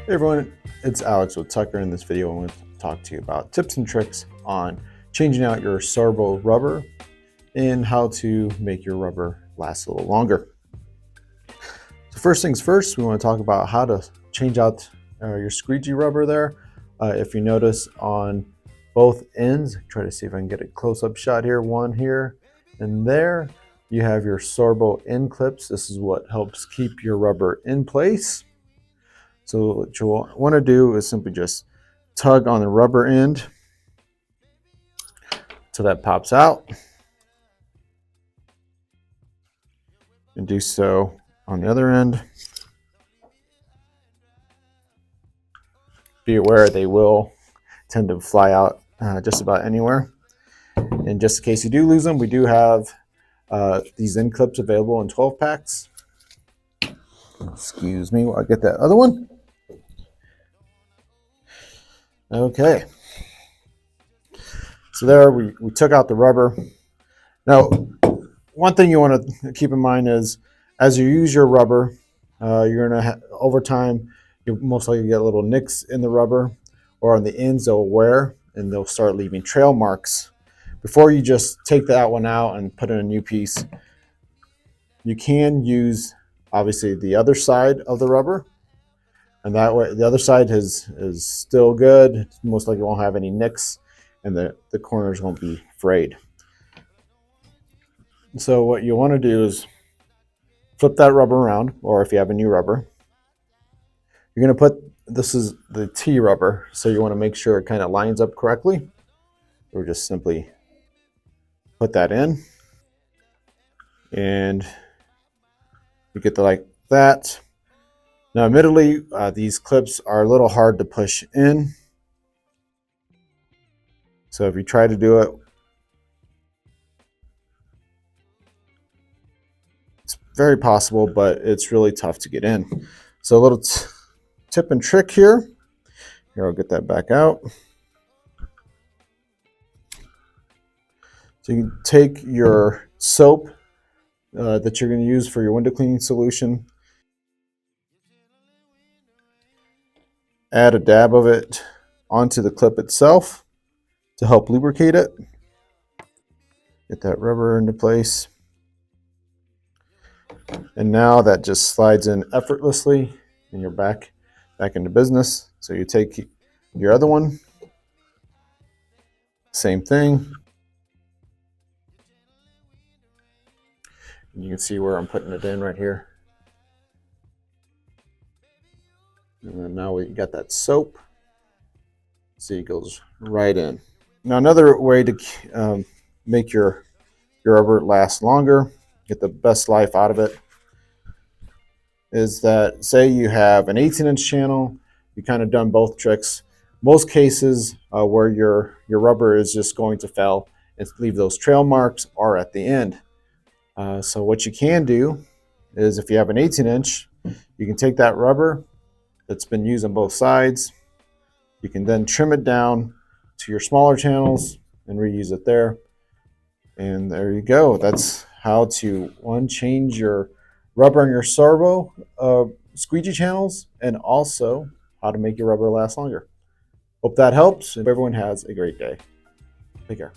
Hey everyone, it's Alex with Tucker. In this video, I want to talk to you about tips and tricks on changing out your Sörbo rubber and how to make your rubber last a little longer. So first things first, we want to talk about how to change out your squeegee rubber there. If you notice on both ends, try to see if I can get a close-up shot here, one here and there, you have your Sörbo end clips. This is what helps keep your rubber in place. So what you'll want to do is simply just tug on the rubber end so that pops out, and do so on the other end. Be aware they will tend to fly out just about anywhere. And just in case you do lose them, we do have these end clips available in 12 packs. Excuse me while I get that other one. Okay, so there we took out the rubber. Now, one thing you want to keep in mind is as you use your rubber, you're going to over time, you'll most likely get little nicks in the rubber, or on the ends they'll wear and they'll start leaving trail marks. Before you just take that one out and put in a new piece, you can use obviously the other side of the rubber. And that way, the other side is still good. Most likely won't have any nicks, and the corners won't be frayed. So what you want to do is flip that rubber around, or if you have a new rubber, you're going to put, this is the T rubber, so you want to make sure it kind of lines up correctly. Or just simply put that in, and you get the like that. Now, admittedly, these clips are a little hard to push in. So if you try to do it, it's very possible, but it's really tough to get in. So a little tip and trick here. Here, I'll get that back out. So you can take your soap that you're going to use for your window cleaning solution, add a dab of it onto the clip itself to help lubricate it. Get that rubber into place. And now that just slides in effortlessly and you're back into business. So you take your other one, same thing. And you can see where I'm putting it in right here. And then now we got that soap. See, it goes right in. Now another way to make your rubber last longer, get the best life out of it, is that say you have an 18-inch channel, you kind of done both tricks. Most cases where your rubber is just going to fail and leave those trail marks are at the end. So what you can do is if you have an 18-inch, you can take that rubber that's been used on both sides. You can then trim it down to your smaller channels and reuse it there. And there you go. That's how to, one, change your rubber on your Sörbo squeegee channels, and also how to make your rubber last longer. Hope that helps, and everyone has a great day. Take care.